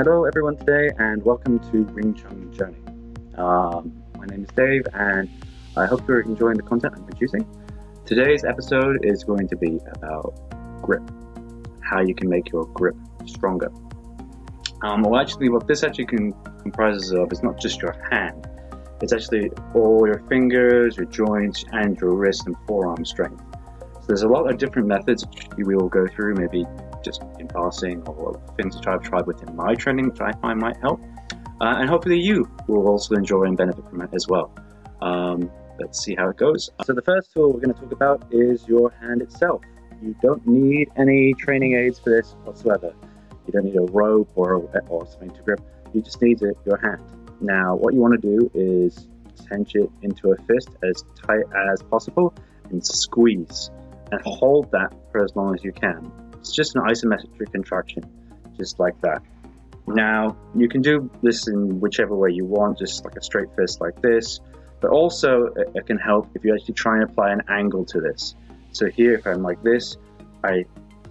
Hello everyone today and welcome to Wing Chun Journey. My name is Dave and I hope you're enjoying the content I'm producing. Today's episode is going to be about grip, how you can make your grip stronger. What this actually comprises of is not just your hand, it's actually all your fingers, your joints, and your wrist and forearm strength. So there's a lot of different methods we will go through, maybe just in passing, or things which I've tried within my training which I find might help. And hopefully you will also enjoy and benefit from it as well. Let's see how it goes. So the first tool we're going to talk about is your hand itself. You don't need any training aids for this whatsoever. You don't need a rope or something to grip. You just need your hand. Now what you want to do is cinch it into a fist as tight as possible and squeeze and hold that for as long as you can. It's just an isometric contraction, just like that. Now, you can do this in whichever way you want, just like a straight fist like this, but also it can help if you actually try and apply an angle to this. So here, if I'm like this, I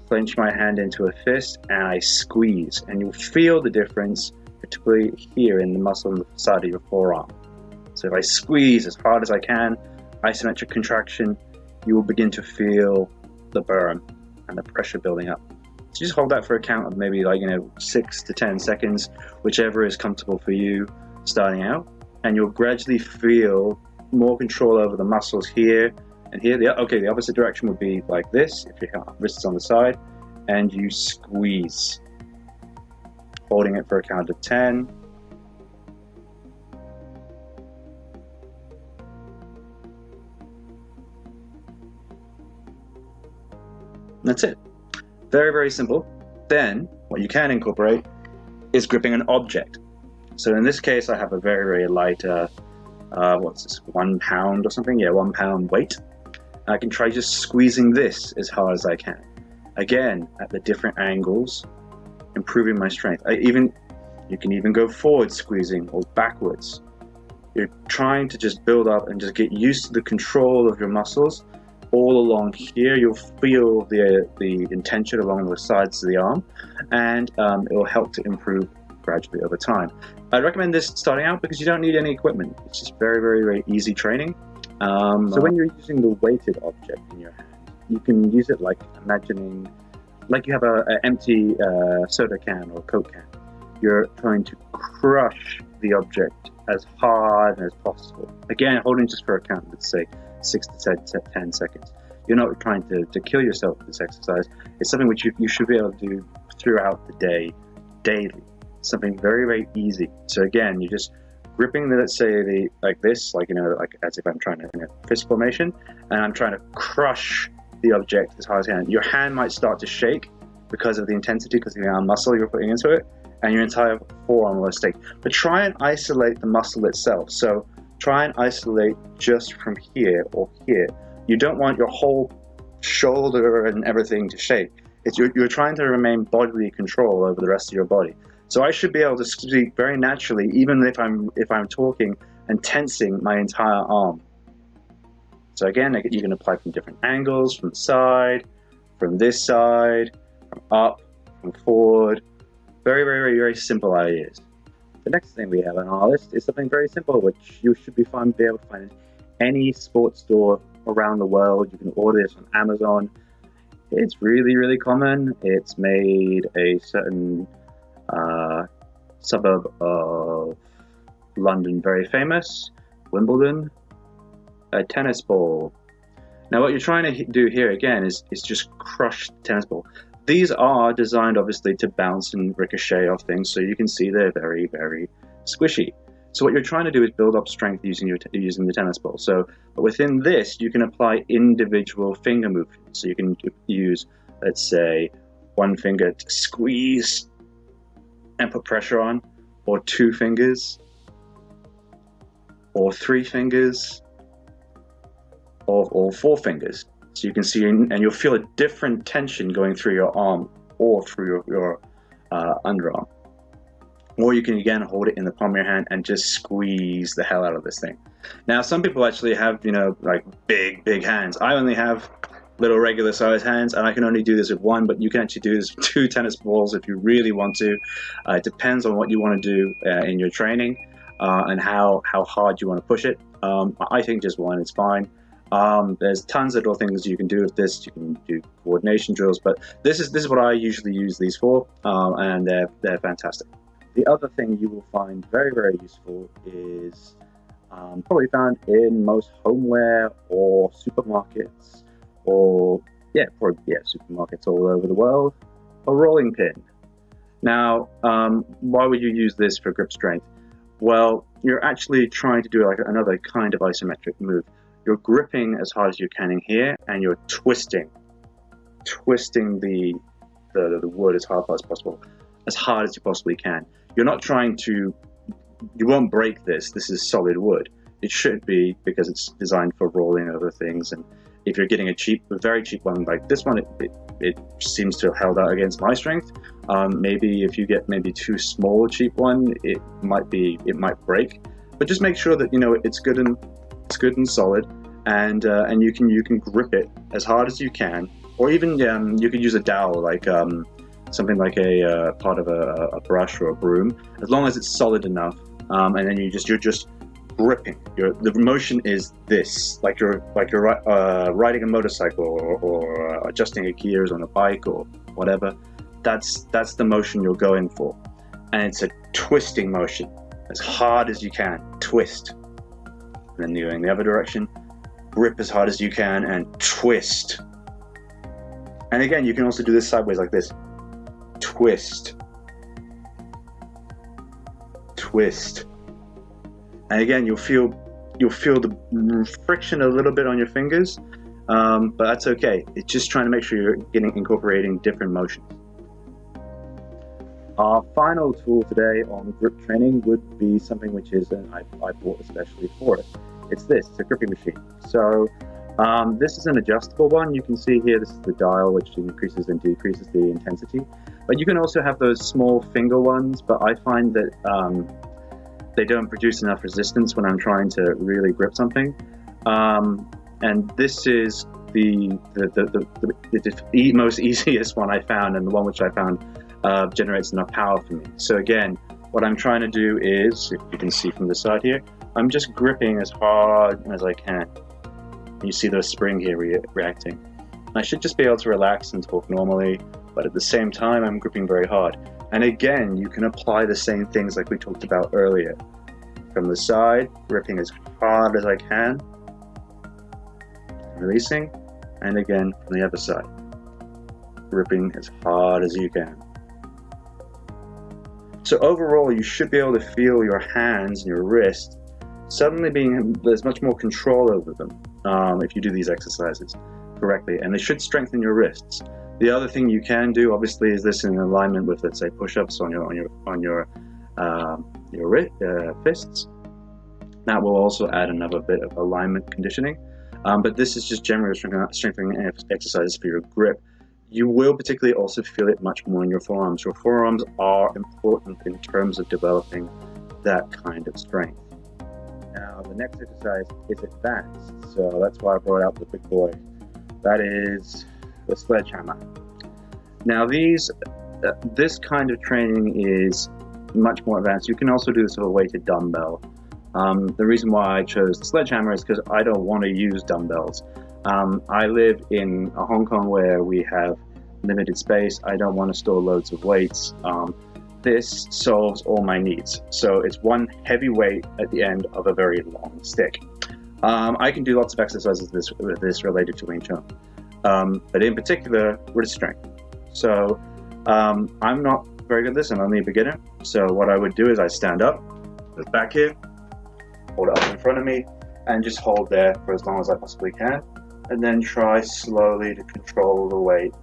clench my hand into a fist and I squeeze, and you'll feel the difference, particularly here in the muscle on the side of your forearm. So if I squeeze as hard as I can, isometric contraction, you will begin to feel the burn and the pressure building up. So just hold that for a count of maybe 6 to 10 seconds, whichever is comfortable for you starting out, and you'll gradually feel more control over the muscles here and here. The opposite direction would be like this, if your wrist is on the side, and you squeeze, holding it for a count of 10. That's it. Very, very simple. Then what you can incorporate is gripping an object. So in this case, I have a very, very light, what's this, 1 pound or something? Yeah, 1 pound weight. I can try just squeezing this as hard as I can. Again, at the different angles, improving my strength. You can even go forward squeezing or backwards. You're trying to just build up and just get used to the control of your muscles. All along here, you'll feel the intention along the sides of the arm, and it will help to improve gradually over time. I recommend this starting out because you don't need any equipment. It's just very, very, very easy training. So when you're using the weighted object in your hand, you can use it like imagining, like you have an empty soda can or Coke can. You're trying to crush the object as hard as possible. Again, holding just for a count, let's say 6 to 10 seconds. You're not trying to kill yourself with this exercise. It's something which you should be able to do throughout the day, daily. Something very, very easy. So again, you're just gripping let's say like this, like as if I'm trying to in a fist formation, and I'm trying to crush the object as hard as I can. Your hand might start to shake because of the intensity, because of the arm muscle you're putting into it, and your entire forearm will stake. But try and isolate the muscle itself. So try and isolate just from here or here. You don't want your whole shoulder and everything to shake. You're trying to remain bodily control over the rest of your body. So I should be able to speak very naturally, even if I'm talking and tensing my entire arm. So again, you can apply from different angles, from the side, from this side, from up, from forward. Very, very, very, very simple ideas. The next thing we have on our list is something very simple, which you should be able to find in any sports store around the world. You can order this on Amazon. It's really, really common. It's made a certain suburb of London very famous, Wimbledon, a tennis ball. Now what you're trying to do here again is just crush the tennis ball. These are designed obviously to bounce and ricochet off things, so you can see they're very, very squishy. So what you're trying to do is build up strength using the tennis ball. So but within this, you can apply individual finger movements. So you can use, let's say, 1 finger to squeeze and put pressure on, or 2 fingers, or 3 fingers, or 4 fingers. So you can see, and you'll feel a different tension going through your arm or through your underarm. Or you can again hold it in the palm of your hand and just squeeze the hell out of this thing. Now some people actually have, like big hands. I only have little regular sized hands, and I can only do this with one, but you can actually do this with 2 tennis balls if you really want to. It depends on what you want to do in your training and how hard you want to push it. I think just one is fine. There's tons of little things you can do with this. You can do coordination drills, but this is what I usually use these for, and they're fantastic. The other thing you will find very, very useful is probably found in most homeware or supermarkets, or supermarkets all over the world, a rolling pin. Now, why would you use this for grip strength? Well, you're actually trying to do like another kind of isometric move. You're gripping as hard as you can in here, and you're twisting the wood as hard as possible, as hard as you possibly can. You're not trying to, you won't break this. This is solid wood. It should be, because it's designed for rolling over things. And if you're getting a very cheap one like this one, it seems to have held out against my strength. Maybe if you get too small a cheap one, it might break. But just make sure that it's good and solid, and you can grip it as hard as you can, or even you could use a dowel, like something like a part of a brush or a broom, as long as it's solid enough. And then you're just gripping. The motion is this, like you're riding a motorcycle or adjusting your gears on a bike or whatever. That's the motion you're going for, and it's a twisting motion, as hard as you can, twist. And then going the other direction, grip as hard as you can and twist. And again, you can also do this sideways like this. Twist. Twist. And again, you'll feel the friction a little bit on your fingers, but that's okay. It's just trying to make sure you're incorporating different motions. Our final tool today on grip training would be something which is, and I bought especially for it. It's this. It's a gripping machine. So this is an adjustable one. You can see here, this is the dial which increases and decreases the intensity. But you can also have those small finger ones, but I find that they don't produce enough resistance when I'm trying to really grip something. And this is the most easiest one I found, and the one which I found generates enough power for me. So again, what I'm trying to do is, if you can see from the side here, I'm just gripping as hard as I can. You see the spring here reacting. I should just be able to relax and talk normally, but at the same time, I'm gripping very hard. And again, you can apply the same things like we talked about earlier. From the side, gripping as hard as I can, releasing, and again from the other side, gripping as hard as you can. So overall, you should be able to feel your hands and your wrist suddenly there's much more control over them if you do these exercises correctly, and they should strengthen your wrists. The other thing you can do, obviously, is this in alignment with, let's say, push-ups on your fists. That will also add another bit of alignment conditioning. But this is just general strengthening exercises for your grip. You will particularly also feel it much more in your forearms. Your forearms are important in terms of developing that kind of strength. Now, the next exercise is advanced, so that's why I brought out the big boy. That is the sledgehammer. Now, this kind of training is much more advanced. You can also do this with a weighted dumbbell. The reason why I chose the sledgehammer is because I don't want to use dumbbells. I live in Hong Kong where we have limited space. I don't want to store loads of weights. This solves all my needs. So it's one heavy weight at the end of a very long stick. I can do lots of exercises with this related to Wing Chun, but in particular wrist strength. So I'm not very good at this. I'm only a beginner. So what I would do is I stand up, look back here, hold it up in front of me, and just hold there for as long as I possibly can, and then try slowly to control the weight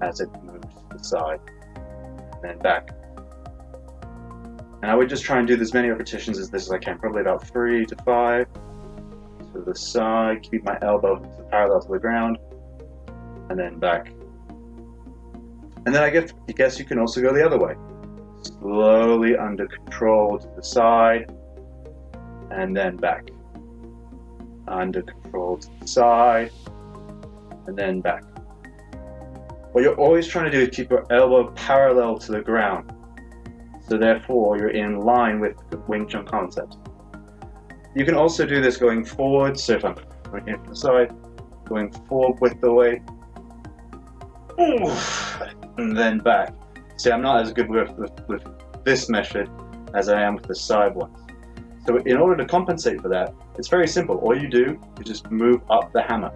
as it moves to the side, and then back. And I would just try and do as many repetitions as this as I can, probably about 3 to 5. To the side, keep my elbow parallel to the ground, and then back. And then I guess you can also go the other way. Slowly under control to the side, and then back. Under control to the side, and then back. What you're always trying to do is keep your elbow parallel to the ground. So therefore, you're in line with the Wing Chun concept. You can also do this going forward. So if I'm going here from the side, going forward with the weight, and then back. See, I'm not as good with this method as I am with the side ones. So in order to compensate for that, it's very simple. All you do is just move up the hammer,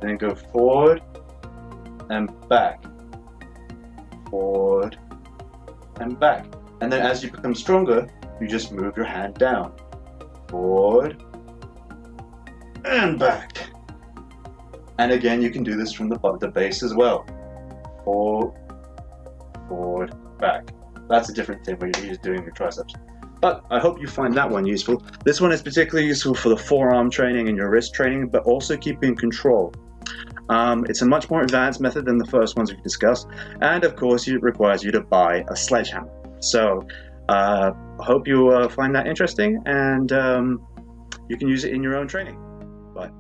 and then go forward and back, forward and back. And then as you become stronger, you just move your hand down, forward and back. And again, you can do this from the base as well. Forward, back. That's a different thing when you're just doing your triceps. But I hope you find that one useful. This one is particularly useful for the forearm training and your wrist training, but also keeping control. It's a much more advanced method than the first ones we've discussed, and of course it requires you to buy a sledgehammer. So I hope you find that interesting, and you can use it in your own training. Bye.